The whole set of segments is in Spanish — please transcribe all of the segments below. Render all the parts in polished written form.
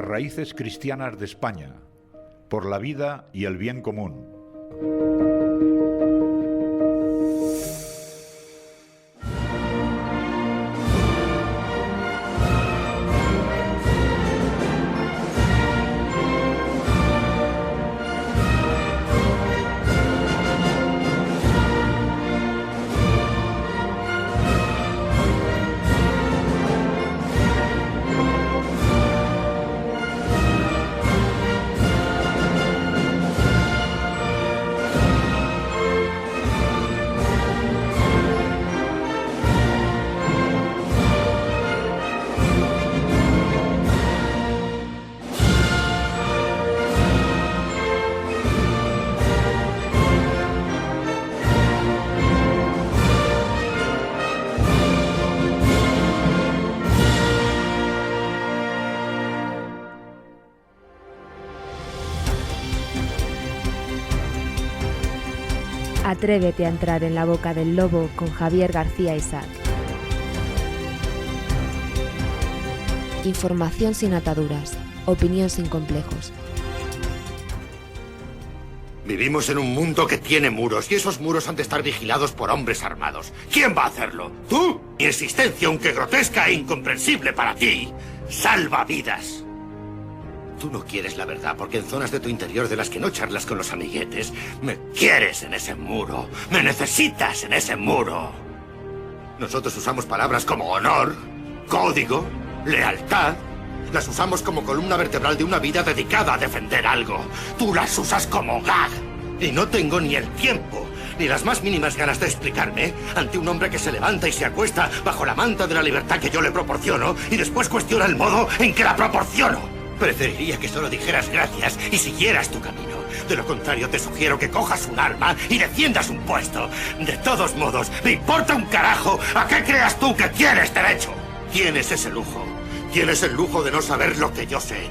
las raíces cristianas de España, por la vida y el bien común. Atrévete a entrar en la boca del lobo con Javier García Isaac. Información sin ataduras, opinión sin complejos. Vivimos en un mundo que tiene muros y esos muros han de estar vigilados por hombres armados. ¿Quién va a hacerlo? ¿Tú? Mi existencia, aunque grotesca e incomprensible para ti, salva vidas. Tú no quieres la verdad porque en zonas de tu interior de las que no charlas con los amiguetes, me quieres en ese muro, me necesitas en ese muro. Nosotros usamos palabras como honor, código, lealtad. Las usamos como columna vertebral de una vida dedicada a defender algo. Tú las usas como gag. Y no tengo ni el tiempo, ni las más mínimas ganas de explicarme ante un hombre que se levanta y se acuesta bajo la manta de la libertad que yo le proporciono y después cuestiona el modo en que la proporciono. Preferiría que solo dijeras gracias y siguieras tu camino. De lo contrario, te sugiero que cojas un arma y defiendas un puesto. De todos modos, me importa un carajo a qué creas tú que tienes derecho. ¿Tienes ese lujo? ¿Tienes el lujo de no saber lo que yo sé?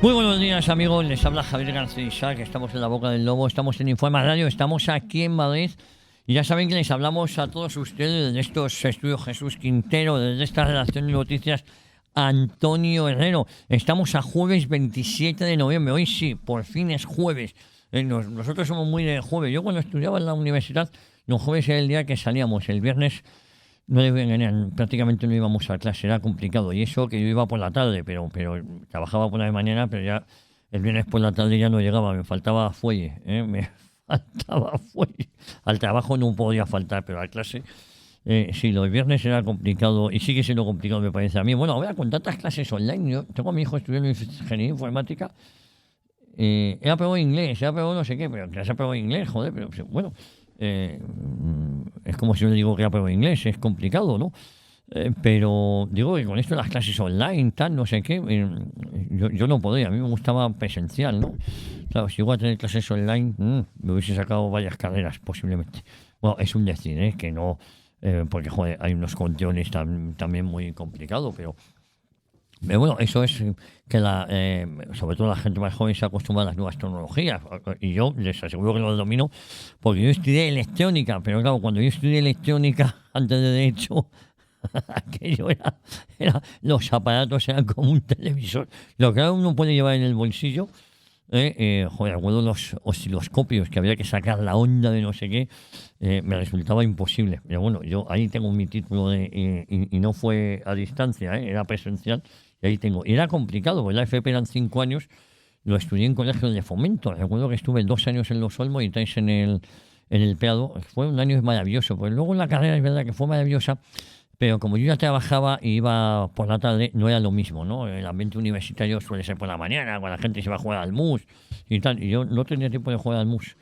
Muy buenos días, amigos. Les habla Javier García Isaac. Estamos en la boca del lobo, estamos en Informa Radio, estamos aquí en Madrid. Y ya saben que les hablamos a todos ustedes desde estos estudios Jesús Quintero, desde esta redacción de noticias Antonio Herrero. Estamos a jueves 27 de noviembre. Hoy sí, por fin es jueves. Nosotros somos muy de jueves. Yo cuando estudiaba en la universidad, los jueves era el día que salíamos. El viernes, no les voy a engañar, prácticamente no íbamos a clase, era complicado. Y eso que yo iba por la tarde, pero trabajaba por la mañana, pero ya el viernes por la tarde ya no llegaba. Me faltaba fuelle, me faltaba fuelle. Al trabajo no podía faltar, pero a clase... sí, los viernes era complicado y sigue siendo complicado, me parece a mí. Bueno, ahora con tantas clases online, yo tengo a mi hijo estudiando ingeniería informática, he aprobado inglés, he aprobado no sé qué, pero que has aprobado inglés, joder, pero bueno, es como si yo le digo que he aprobado inglés, es complicado, ¿no? Pero digo que con esto de las clases online, tal, no sé qué, yo no podía, a mí me gustaba presencial, ¿no? Claro, si iba a tener clases online, me hubiese sacado varias carreras, posiblemente. Bueno, es un decir, que no... porque, joder, hay unos controles también muy complicados, pero bueno, eso es que sobre todo la gente más joven se acostumbra a las nuevas tecnologías, y yo les aseguro que lo domino, porque yo estudié electrónica, pero claro, cuando yo estudié electrónica antes de derecho, aquello era los aparatos eran como un televisor, lo que uno puede llevar en el bolsillo. Joder, recuerdo los osciloscopios que había que sacar la onda de no sé qué, me resultaba imposible. Pero bueno, yo ahí tengo mi título y no fue a distancia, era presencial, y ahí tengo. Y era complicado, porque la FP eran 5 años, lo estudié en colegios de fomento. Recuerdo que estuve 2 años en Los Olmos y 3 en el Prado. Fue un año maravilloso, porque luego la carrera es verdad que fue maravillosa, pero como yo ya trabajaba y iba por la tarde, no era lo mismo, ¿no? El ambiente universitario suele ser por la mañana, cuando la gente se va a jugar al mus y tal. Y yo no tenía tiempo de jugar al mus.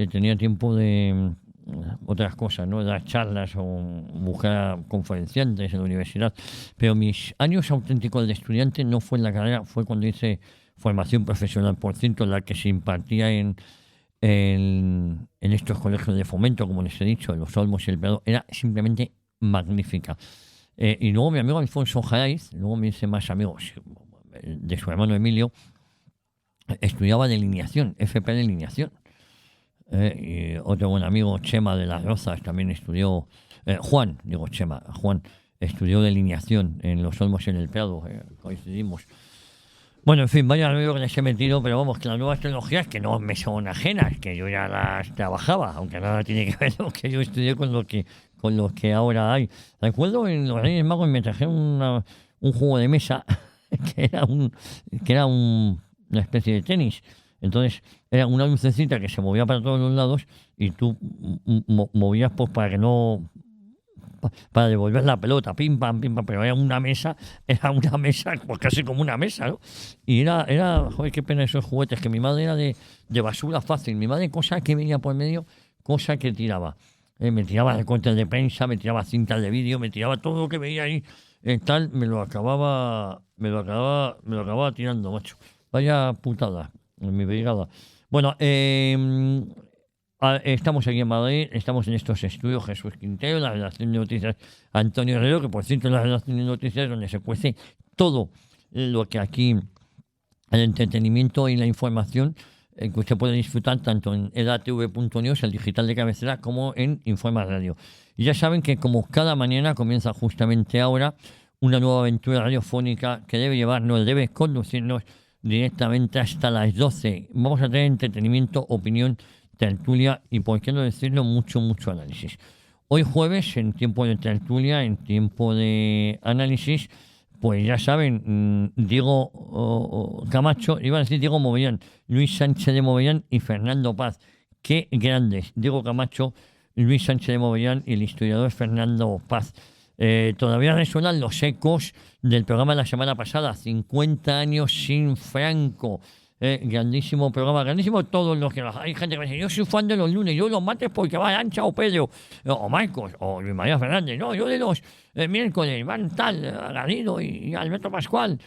Tenía tiempo de otras cosas, ¿no? Dar charlas o buscar conferenciantes en la universidad. Pero mis años auténticos de estudiante no fue en la carrera, fue cuando hice formación profesional, por cierto, la que se impartía en estos colegios de fomento, como les he dicho, en Los Olmos y el Prado. Era simplemente magnífica. Y luego mi amigo Alfonso Jaraiz, luego me hice más amigos de su hermano Emilio, estudiaba delineación, FP de delineación. Y otro buen amigo, Chema de las Rozas, también estudió, Juan estudió delineación en Los Olmos y en el Prado, coincidimos. Bueno, en fin, vaya ruido que les he metido, pero vamos, que las nuevas tecnologías que no me son ajenas, que yo ya las trabajaba, aunque nada tiene que ver lo que yo estudié con lo que ahora hay. Recuerdo en los Reyes Magos me trajeron un juego de mesa que era una especie de tenis. Entonces era una lucecita que se movía para todos los lados y tú movías pues para que no para devolver la pelota, pim pam, pero era una mesa pues casi como una mesa, ¿no? Y joder, qué pena esos juguetes, que mi madre era de basura fácil, mi madre cosa que venía por medio, cosa que tiraba. Me tiraba recortes de prensa, me tiraba cintas de vídeo, me tiraba todo lo que veía ahí, tal, me lo acababa tirando, macho. Vaya putada, en mi brigada. Bueno, estamos aquí en Madrid, estamos en estos estudios Jesús Quintero, la redacción de noticias Antonio Herrero, que por cierto es la redacción de noticias donde se cuece todo lo que aquí, el entretenimiento y la información que usted puede disfrutar tanto en edatv.news, el digital de cabecera, como en Informa Radio. Y ya saben que como cada mañana comienza justamente ahora una nueva aventura radiofónica que debe conducirnos directamente hasta las 12. Vamos a tener entretenimiento, opinión, tertulia y, por qué no decirlo, mucho análisis. Hoy jueves, en tiempo de tertulia, en tiempo de análisis, pues ya saben, Diego Camacho, iba a decir Diego Movellán, Luis Sánchez de Movellán y Fernando Paz. Qué grandes, Diego Camacho, Luis Sánchez de Movellán y el historiador Fernando Paz. Todavía resuenan los ecos del programa de la semana pasada, 50 años sin Franco. Grandísimo programa, grandísimo todos los que hay gente que me dice, yo soy fan de los lunes, yo los martes porque va Ancha o Pedro o Marcos o Luis María Fernández, no, yo de los miércoles van tal, Garrido y Alberto Pascual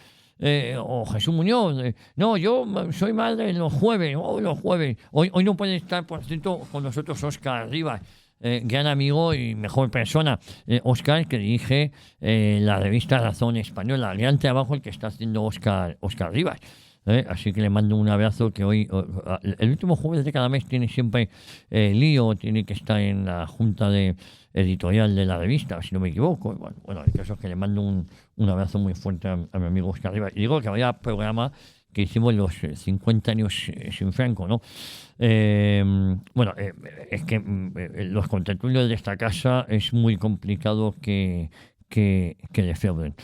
o Jesús Muñoz, no, yo soy más de los jueves, hoy no puede estar, por cierto, con nosotros Óscar Rivas, gran amigo y mejor persona, Óscar, que dirige la revista Razón Española, gran trabajo el que está haciendo Óscar Rivas. Así que le mando un abrazo, que hoy, el último jueves de cada mes tiene siempre lío, tiene que estar en la junta editorial de la revista, si no me equivoco. Bueno, el caso es que le mando un abrazo muy fuerte a mi amigo Oscar Rivas. Y digo que vaya programa que hicimos los 50 años sin Franco, ¿no? Es que los contertulios de esta casa es muy complicado que defrauden.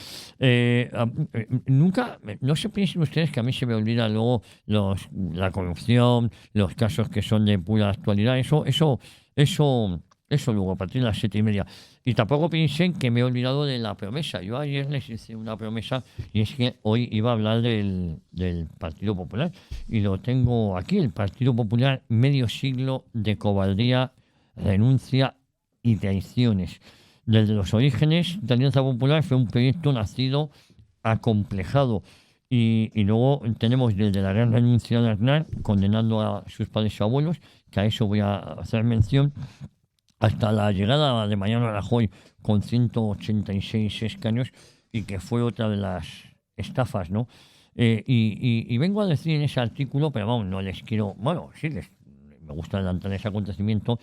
Nunca, no se piensen ustedes que a mí se me olvida luego la corrupción, los casos que son de pura actualidad, eso luego a partir de las 7:30. Y tampoco piensen que me he olvidado de la promesa. Yo ayer les hice una promesa y es que hoy iba a hablar del Partido Popular y lo tengo aquí, el Partido Popular, medio siglo de cobardía, renuncia y traiciones. Desde los orígenes de Alianza Popular fue un proyecto nacido acomplejado y luego tenemos desde la gran renuncia de Aznar, condenando a sus padres y abuelos, que a eso voy a hacer mención, hasta la llegada de Mariano Rajoy con 186 escaños y que fue otra de las estafas, ¿no? Y vengo a decir en ese artículo, pero vamos, no les quiero, bueno, sí, me gusta adelantar ese acontecimiento,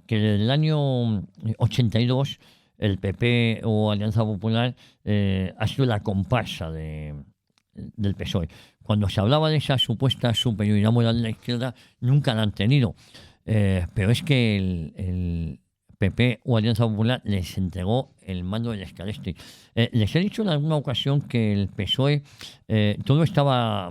que desde el año 82 el PP o Alianza Popular ha sido la comparsa del PSOE. Cuando se hablaba de esa supuesta superioridad moral de la izquierda, nunca la han tenido. Pero es que el PP o Alianza Popular les entregó el mando del Escaleste. Les he dicho en alguna ocasión que el PSOE, todo estaba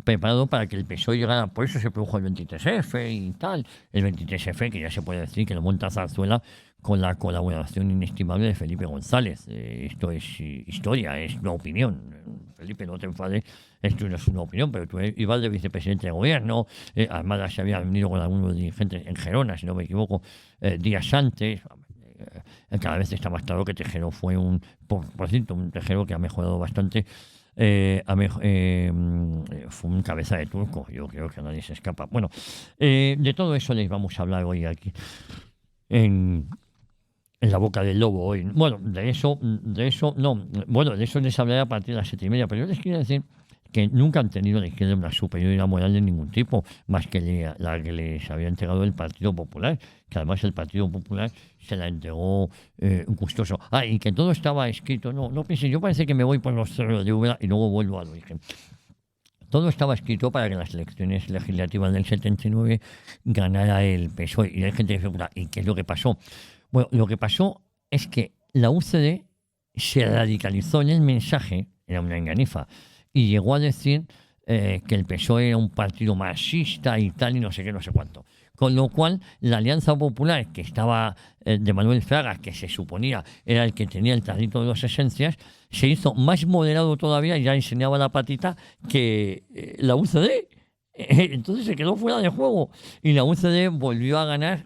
preparado para que el PSOE llegara, por eso se produjo el 23F y tal. El 23F, que ya se puede decir que lo monta Zarzuela con la colaboración inestimable de Felipe González. Esto es historia, es una opinión. Felipe, no te enfades, esto no es una opinión, pero tú ibas de vicepresidente de gobierno, Armada se había reunido con algunos dirigentes en Gerona, si no me equivoco, días antes. Cada vez está más claro que Tejero fue por cierto, un Tejero que ha mejorado bastante. Fue un cabeza de turco, yo creo que a nadie se escapa. Bueno, de todo eso les vamos a hablar hoy aquí en la boca del lobo hoy. Bueno, de eso les hablaré a partir de las 7:30, pero yo les quiero decir que nunca han tenido la izquierda una superioridad moral de ningún tipo, más que la que les había entregado el Partido Popular, que además el Partido Popular se la entregó gustoso. Y que todo estaba escrito, no piensen, yo parece que me voy por los cerros de Úbeda y luego vuelvo al origen. todo estaba escrito para que las elecciones legislativas del 79 ganara el PSOE. Y hay gente que se pregunta, ¿y qué es lo que pasó? Bueno, lo que pasó es que la UCD se radicalizó en el mensaje, era una enganifa, y llegó a decir que el PSOE era un partido marxista y tal, y no sé qué, no sé cuánto. Con lo cual, la Alianza Popular, que estaba de Manuel Fraga, que se suponía era el que tenía el tarrito de las esencias, se hizo más moderado todavía y ya enseñaba la patita que la UCD. Entonces se quedó fuera de juego y la UCD volvió a ganar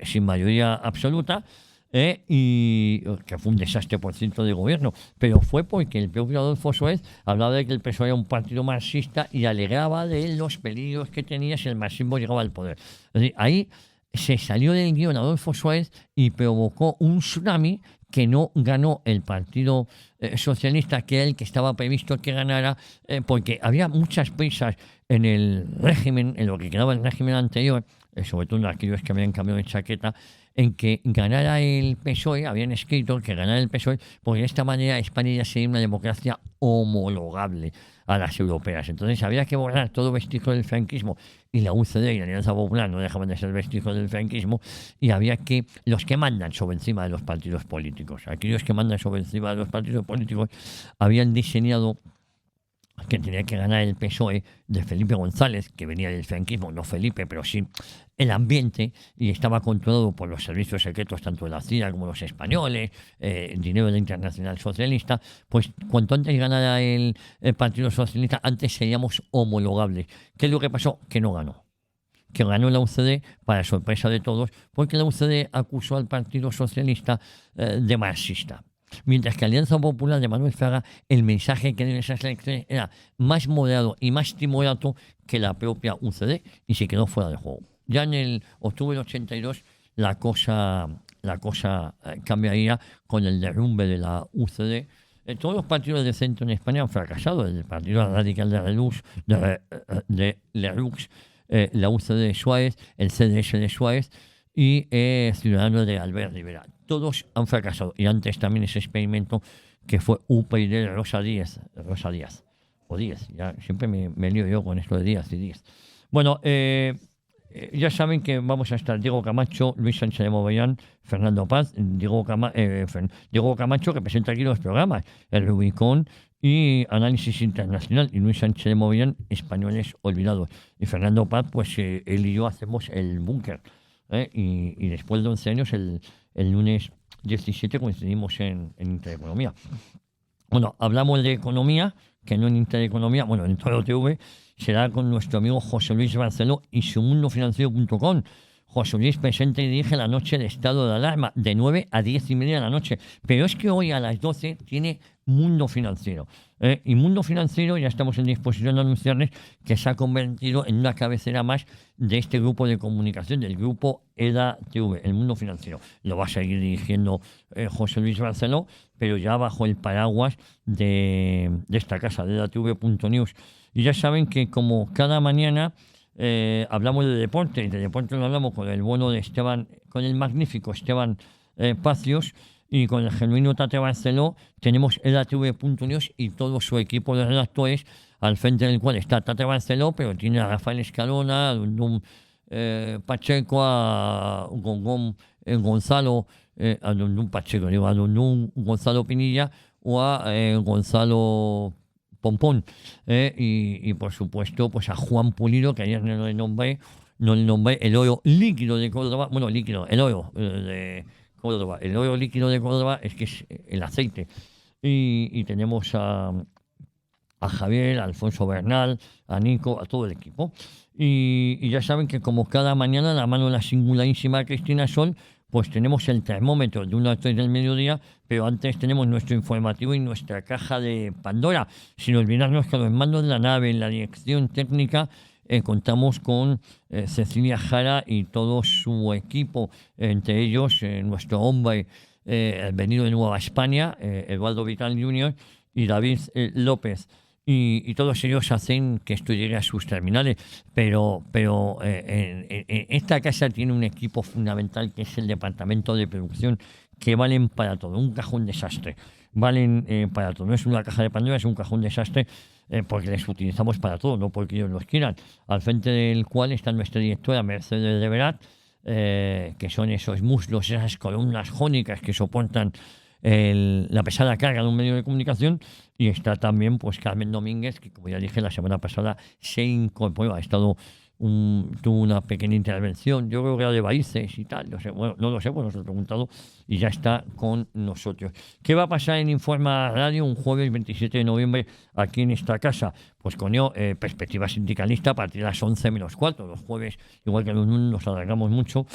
sin mayoría absoluta. Y que fue un desastre por ciento de gobierno, pero fue porque el propio Adolfo Suárez hablaba de que el PSOE era un partido marxista y alegaba de los peligros que tenía si el marxismo llegaba al poder. Es decir, ahí se salió del guión Adolfo Suárez y provocó un tsunami que no ganó el Partido Socialista, que era el que estaba previsto que ganara, porque había muchas prisas en el régimen, en lo que quedaba del régimen anterior, sobre todo en aquellos que habían cambiado de chaqueta, en que ganara el PSOE, habían escrito que ganara el PSOE, porque de esta manera España ya sería una democracia homologable a las europeas. Entonces había que borrar todo vestigio del franquismo, y la UCD y la Alianza Popular no dejaban de ser vestigios del franquismo, y había que, los que mandan sobre encima de los partidos políticos, aquellos que mandan sobre encima de los partidos políticos, habían diseñado que tenía que ganar el PSOE de Felipe González, que venía del franquismo, no Felipe, pero sí el ambiente, y estaba controlado por los servicios secretos, tanto de la CIA como los españoles, dinero de la Internacional Socialista. Pues cuanto antes ganara el Partido Socialista, antes seríamos homologables. ¿Qué es lo que pasó? Que no ganó. Que ganó la UCD, para sorpresa de todos, porque la UCD acusó al Partido Socialista de marxista. Mientras que Alianza Popular de Manuel Fraga, el mensaje que dio en esas elecciones era más moderado y más timorato que la propia UCD, y se quedó fuera de juego. Ya en el octubre del 82 la cosa cambiaría con el derrumbe de la UCD. Todos los partidos de centro en España han fracasado. El Partido Radical de Lerroux, la UCD de Suárez, el CDS de Suárez y Ciudadanos de Albert Rivera. Todos han fracasado. Y antes también ese experimento que fue UPyD de Rosa Díaz, o Díaz, ya siempre me lío yo con esto de Díaz y Díaz. Bueno, ya saben que vamos a estar Diego Camacho, Luis Sánchez de Mogollón, Fernando Paz, Diego Camacho, que presenta aquí los programas, el Rubicón y Análisis Internacional, y Luis Sánchez de Mogollón, Españoles Olvidados. Y Fernando Paz, pues él y yo hacemos el búnker. Y después de 11 años, el lunes 17 coincidimos en Intereconomía. Bueno, hablamos de economía, que no en Intereconomía, bueno, en Toro TV, será con nuestro amigo José Luis Barceló y sumundofinanciero.com. José Luis presenta y dirige la noche de estado de alarma, de 9 a 10 y media de la noche. Pero es que hoy a las 12 tiene Mundo Financiero. Y Mundo Financiero, ya estamos en disposición de anunciarles que se ha convertido en una cabecera más de este grupo de comunicación, del grupo EDA TV, el Mundo Financiero. Lo va a seguir dirigiendo José Luis Barceló, pero ya bajo el paraguas de esta casa, de edatv.news. Y ya saben que como cada mañana hablamos de deporte, y de deporte lo hablamos con el bueno de Esteban, con el magnífico Esteban Pacios, y con el genuino Tate Barceló tenemos edatv.news y todo su equipo de redactores, al frente del cual está Tate Barceló, pero tiene a Rafael Escalona, a Dundum Pacheco, a Gongón Gonzalo, a Dundum Pacheco, digo, a Dundum Gonzalo Pinilla o a Gonzalo Pompón, y por supuesto pues a Juan Pulido, que ayer no le nombré el oro líquido de Córdoba, bueno, líquido, el oro de Córdoba, el oro líquido de Córdoba es que es el aceite, y tenemos a Javier, a Alfonso Bernal, a Nico, a todo el equipo, y ya saben que como cada mañana, la mano de la singularísima Cristina Sol, pues tenemos el termómetro de 1 a 3 del mediodía, pero antes tenemos nuestro informativo y nuestra caja de Pandora, sin olvidarnos que a los mandos de la nave, en la dirección técnica, contamos con Cecilia Jara y todo su equipo, entre ellos nuestro hombre venido de Nueva España, Eduardo Vital Jr. y David López. Y todos ellos hacen que esto llegue a sus terminales, pero esta casa tiene un equipo fundamental que es el departamento de producción, que valen para todo, un cajón desastre. valen para todo. No es una caja de Pandora, es un cajón desastre, porque les utilizamos para todo, no porque ellos los quieran. Al frente del cual está nuestra directora Mercedes de Verat, que son esos muslos, esas columnas jónicas que soportan la pesada carga de un medio de comunicación, y está también pues Carmen Domínguez, que como ya dije la semana pasada se incorporó, ha estado tuvo una pequeña intervención, yo creo que era de varices y tal, no sé, bueno, no lo sé, pues nos lo he preguntado, y ya está con nosotros. ¿Qué va a pasar en Informa Radio un jueves 27 de noviembre aquí en esta casa? Pues coño, perspectiva sindicalista a partir de las 11 menos 4, los jueves, igual que los lunes nos alargamos mucho.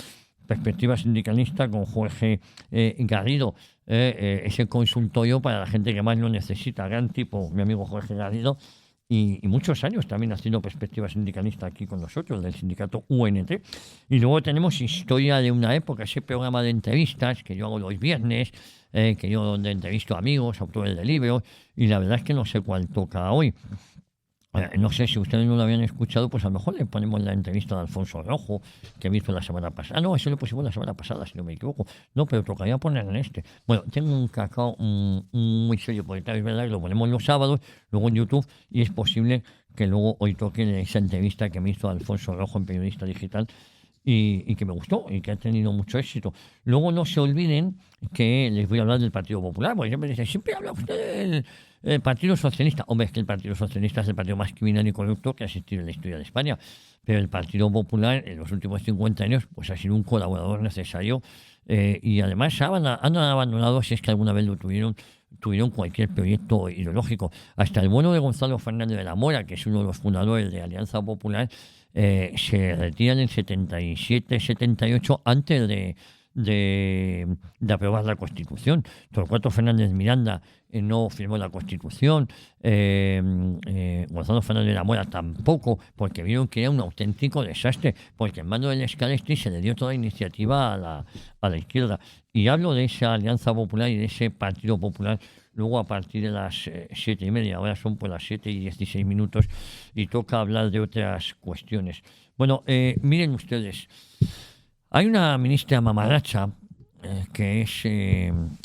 Perspectiva sindicalista con Jorge Garrido, ese consultorio para la gente que más lo necesita, gran tipo, mi amigo Jorge Garrido, y muchos años también haciendo perspectiva sindicalista aquí con nosotros, del sindicato UNT. Y luego tenemos Historia de una época, ese programa de entrevistas que yo hago los viernes, que yo donde entrevisto amigos, autores de libros, y la verdad es que no sé cuál toca hoy. No sé si ustedes no lo habían escuchado, pues a lo mejor le ponemos la entrevista de Alfonso Rojo, que he visto la semana pasada. No, eso lo pusimos la semana pasada, si no me equivoco. No, pero tocaría poner en este. Bueno, tengo un cacao muy serio, porque tal vez verdad que lo ponemos los sábados, luego en YouTube, y es posible que luego hoy toque esa entrevista que me hizo Alfonso Rojo en Periodista Digital, y que me gustó y que ha tenido mucho éxito. Luego no se olviden que les voy a hablar del Partido Popular, porque siempre dicen, siempre habla usted del Partido Socialista. Hombre, es que el Partido Socialista es el partido más criminal y corrupto que ha existido en la historia de España. Pero el Partido Popular en los últimos 50 años pues ha sido un colaborador necesario, y además han abandonado, si es que alguna vez lo tuvieron cualquier proyecto ideológico. Hasta el bueno de Gonzalo Fernández de la Mora, que es uno de los fundadores de Alianza Popular, se retiran en 77-78 antes de aprobar la Constitución. Torcuato Fernández Miranda no firmó la Constitución, Gonzalo Fernández de la Mora tampoco, porque vieron que era un auténtico desastre, porque en mano del Scalestri se le dio toda iniciativa a la izquierda. Y hablo de esa Alianza Popular y de ese Partido Popular luego a partir de las 7:30, ahora son pues las 7:16, y toca hablar de otras cuestiones. Bueno, miren ustedes, hay una ministra mamarracha que es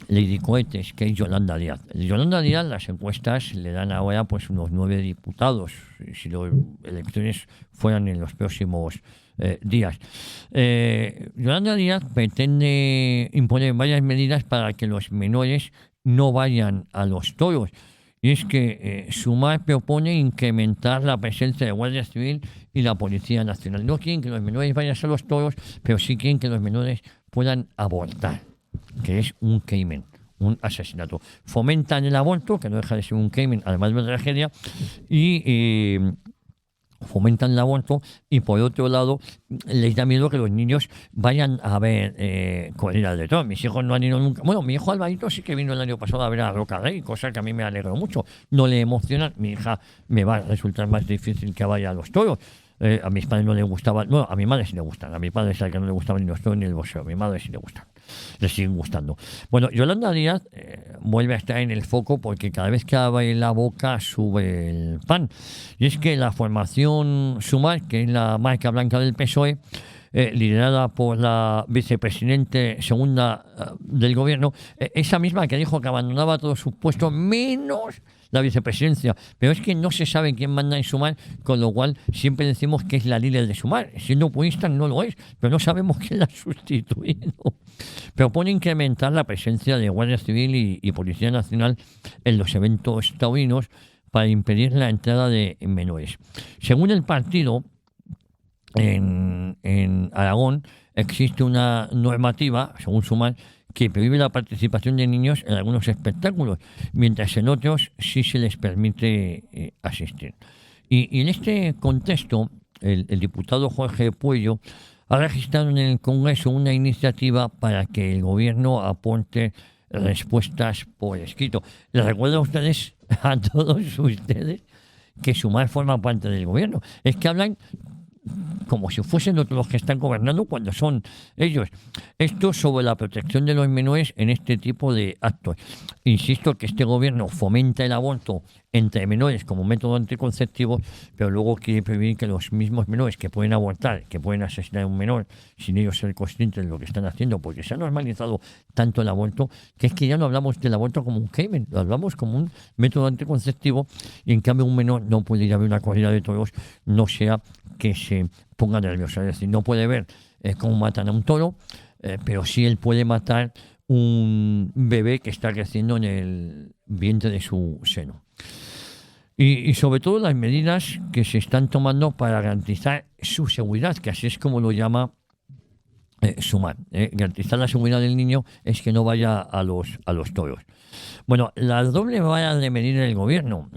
Lady Cohetes, que es Yolanda Díaz. Yolanda Díaz, las encuestas le dan ahora pues unos 9 diputados, si las elecciones fueran en los próximos días. Yolanda Díaz pretende imponer varias medidas para que los menores no vayan a los toros. Y es que Sumar propone incrementar la presencia de Guardia Civil y la Policía Nacional. No quieren que los menores vayan a los toros, pero sí quieren que los menores puedan abortar, que es un crimen, un asesinato. Fomentan el aborto, que no deja de ser un crimen, además de una tragedia, y fomentan el aborto, y por otro lado les da miedo que los niños vayan a ver corridas de toros. Mis hijos no han ido nunca. Bueno, mi hijo Alvarito sí que vino el año pasado a ver a Roca Rey, cosa que a mí me alegró mucho. No le emociona. Mi hija me va a resultar más difícil que vaya a los toros. A mis padres no les gustaba, no, a mi madre sí le gustan, a mi padre es el que no le gustaban ni los toros ni el boxeo, a mi madre sí le gustan, le siguen gustando. Bueno, Yolanda Díaz vuelve a estar en el foco porque cada vez que abre la boca sube el pan. Y es que la formación Sumar, que es la marca blanca del PSOE, liderada por la vicepresidente segunda del gobierno, esa misma que dijo que abandonaba todos sus puestos menos la vicepresidencia, pero es que no se sabe quién manda en Sumar, con lo cual siempre decimos que es la líder de Sumar. Siendo purista no lo es, pero no sabemos quién la ha sustituido. Propone incrementar la presencia de Guardia Civil y Policía Nacional en los eventos taurinos para impedir la entrada de menores. Según el partido, en Aragón existe una normativa, según Sumar, que prohíbe la participación de niños en algunos espectáculos, mientras en otros sí se les permite asistir. Y en este contexto, el diputado Jorge Puello ha registrado en el Congreso una iniciativa para que el gobierno aporte respuestas por escrito. Les recuerdo a ustedes, a todos ustedes, que Sumar forma parte del gobierno. Es que hablan como si fuesen otros los que están gobernando cuando son ellos. Esto sobre la protección de los menores en este tipo de actos. Insisto que este gobierno fomenta el aborto entre menores como método anticonceptivo, pero luego quiere prohibir que los mismos menores que pueden abortar, que pueden asesinar a un menor sin ellos ser conscientes de lo que están haciendo, porque se ha normalizado tanto el aborto, que es que ya no hablamos del aborto como un crimen, lo hablamos como un método anticonceptivo, y en cambio un menor no puede ir a ver una corrida de toros, no sea que se ponga nervioso. Es decir, no puede ver cómo matan a un toro, pero sí él puede matar un bebé que está creciendo en el vientre de su seno. Y sobre todo las medidas que se están tomando para garantizar su seguridad, que así es como lo llama Sumar. Garantizar la seguridad del niño es que no vaya a los toros. Bueno, la doble vara de medir del gobierno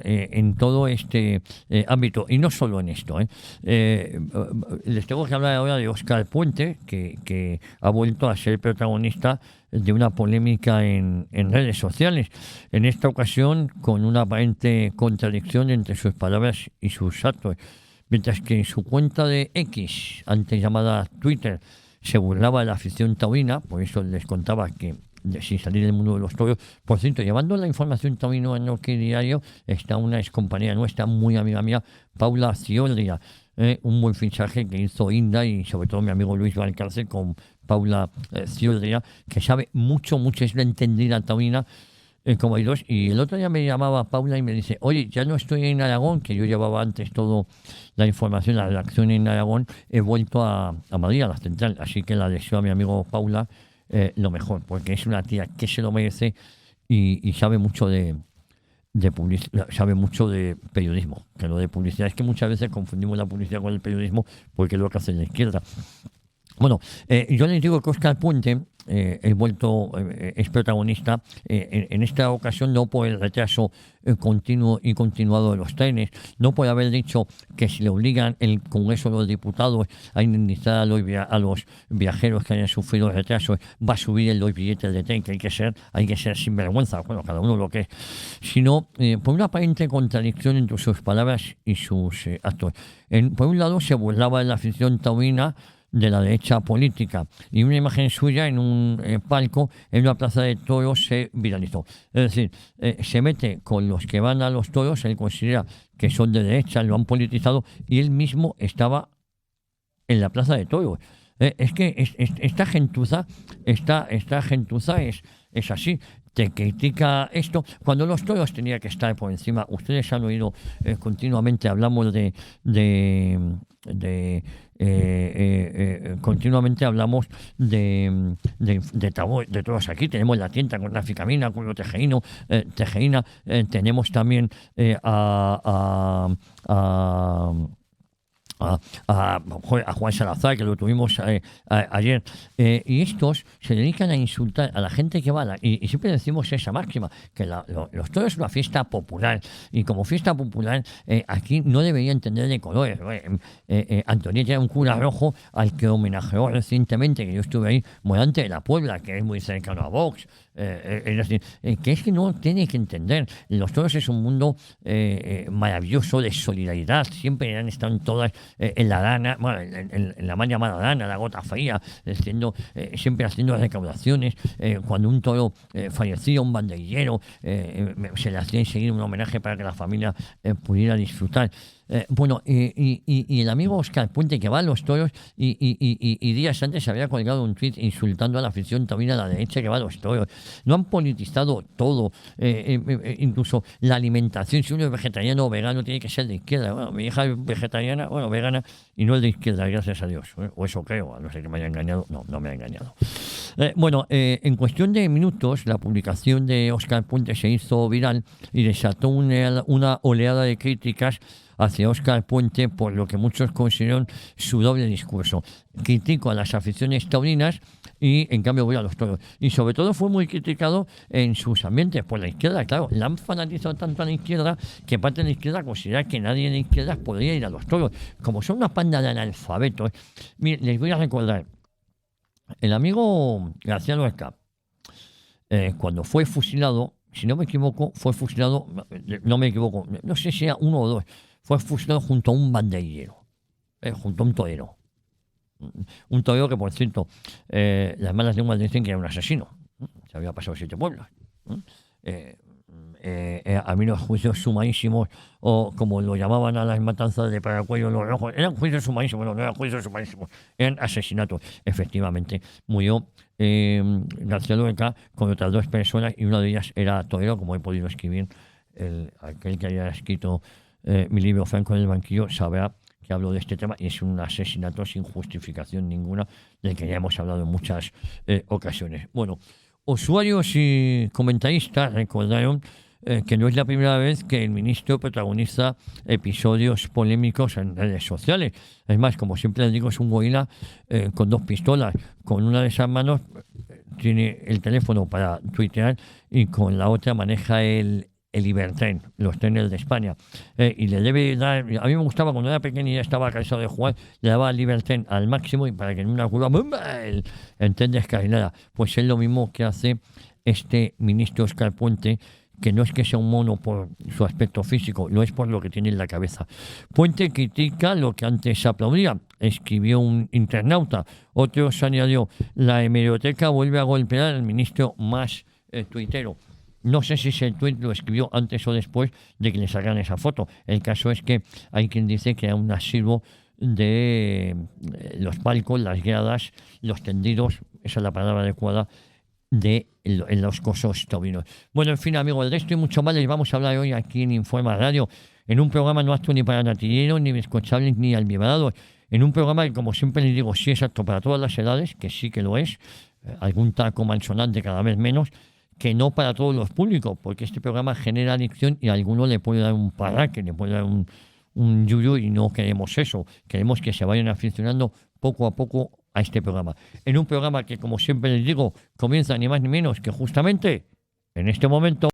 en todo este ámbito, y no solo en esto. Les tengo que hablar ahora de Óscar Puente, que ha vuelto a ser protagonista de una polémica en redes sociales. En esta ocasión, con una aparente contradicción entre sus palabras y sus actos. Mientras que en su cuenta de X, antes llamada Twitter, se burlaba de la afición taurina, por eso les contaba que sin salir del mundo de los toros. Por cierto, llevando la información taurino en OK Diario está una excompañera nuestra, muy amiga mía, Paula Cioldia. Un buen fichaje que hizo Inda y sobre todo mi amigo Luis Valcárcel con Paula Cioldia, que sabe mucho, es una entendida taurina. Como hay dos, y el otro día me llamaba Paula y me dice, oye, ya no estoy en Aragón, que yo llevaba antes toda la información, la redacción en Aragón, he vuelto a Madrid, a la central, así que la deseo a mi amigo Paula lo mejor, porque es una tía que se lo merece y sabe mucho de sabe mucho de periodismo, que lo de publicidad es que muchas veces confundimos la publicidad con el periodismo porque es lo que hace la izquierda. Bueno, yo les digo que Óscar Puente es protagonista en esta ocasión no por el retraso continuo y continuado de los trenes, no por haber dicho que si le obligan el Congreso de los Diputados a indemnizar a los viajeros que hayan sufrido retrasos, va a subir los billetes de tren, que hay que ser sinvergüenza, bueno, cada uno lo que es, sino por una aparente contradicción entre sus palabras y sus actos. Por un lado se burlaba de la afición taurina de la derecha política, y una imagen suya en un palco en una plaza de toros se viralizó. Es decir, se mete con los que van a los toros, él considera que son de derecha, lo han politizado, y él mismo estaba en la plaza de toros. Es que esta gentuza es así. Te critica esto, cuando los toros tenía que estar por encima. Ustedes han oído continuamente, hablamos continuamente hablamos de todos aquí. Tenemos la tienda con Raficamina, con lo tejeína, tenemos también a Juan Salazar, que lo tuvimos ayer, y estos se dedican a insultar a la gente que va y siempre decimos esa máxima, que los toros es una fiesta popular, y como fiesta popular aquí no debería entender de colores. Antonieta era un cura rojo al que homenajeó recientemente, que yo estuve ahí, Morante de la Puebla, que es muy cercano a Vox. Es decir, que es que no tiene que entender, los toros es un mundo maravilloso de solidaridad, siempre han estado en todas, en la dana, bueno, en la mal llamada dana, la gota fría, siempre haciendo recaudaciones. Cuando un toro fallecía, un banderillero, se le hacía enseguida un homenaje para que la familia pudiera disfrutar. Y el amigo Óscar Puente, que va a los toros, y días antes había colgado un tuit insultando a la afición taurina de la derecha que va a los toros. No han politizado todo, incluso la alimentación. Si uno es vegetariano o vegano, tiene que ser de izquierda. Bueno, mi hija es vegetariana, vegana, y no es de izquierda, gracias a Dios. O eso creo, a no ser que me haya engañado. No me ha engañado. En cuestión de minutos, la publicación de Óscar Puente se hizo viral y desató una oleada de críticas hacia Óscar Puente por lo que muchos consideran su doble discurso. Critico a las aficiones taurinas y en cambio voy a los toros. Y sobre todo fue muy criticado en sus ambientes por la izquierda. Claro, la han fanatizado tanto a la izquierda que parte de la izquierda considera que nadie en la izquierda podría ir a los toros. Como son una panda de analfabetos. Miren, les voy a recordar. El amigo García Lorca, cuando fue fusilado, si no me equivoco, no sé si era uno o dos, fue fusilado junto a un banderillero. junto a un torero. Un torero que, por cierto, las malas lenguas dicen que era un asesino. Se había pasado 7 pueblos. A mí los juicios sumarísimos, o como lo llamaban a las matanzas de Paracuello los Rojos, eran juicios sumarísimos, no eran juicios sumarísimos, eran asesinatos. Efectivamente, murió García Lorca con otras 2 personas y una de ellas era torero, como he podido escribir. Aquel que haya escrito mi libro Franco en el banquillo sabrá que hablo de este tema, y es un asesinato sin justificación ninguna, del que ya hemos hablado en muchas ocasiones. Bueno, usuarios y comentaristas recordaron que no es la primera vez que el ministro protagoniza episodios polémicos en redes sociales. Es más, como siempre les digo, es un gorila con 2 pistolas. Con una de esas manos tiene el teléfono para tuitear y con la otra maneja el Ibertren, los trenes de España. Y le debe dar, a mí me gustaba cuando era pequeño y ya estaba cansado de jugar, le daba el Ibertren al máximo y para que en una curva el tren descarrilara. Pues es lo mismo que hace este ministro Óscar Puente, que no es que sea un mono por su aspecto físico, lo es por lo que tiene en la cabeza. Puente critica lo que antes se aplaudía, escribió un internauta. Otros añadió: la hemeroteca vuelve a golpear al ministro más tuitero. No sé si ese tuit lo escribió antes o después de que le sacaran esa foto. El caso es que hay quien dice que era un asidero de los palcos, las gradas, los tendidos, esa es la palabra adecuada, en los cosos taurinos. Bueno, en fin, amigos, de esto y mucho más les vamos a hablar hoy aquí en Informa Radio, en un programa no apto ni para natilleros, ni bizcochables, ni almibrados, en un programa que, como siempre les digo, sí es apto para todas las edades, que sí que lo es, algún taco malsonante cada vez menos, que no para todos los públicos, porque este programa genera adicción y a alguno le puede dar un paraque, le puede dar un yuyu, y no queremos eso. Queremos que se vayan aficionando poco a poco a este programa. En un programa que, como siempre les digo, comienza ni más ni menos que justamente en este momento.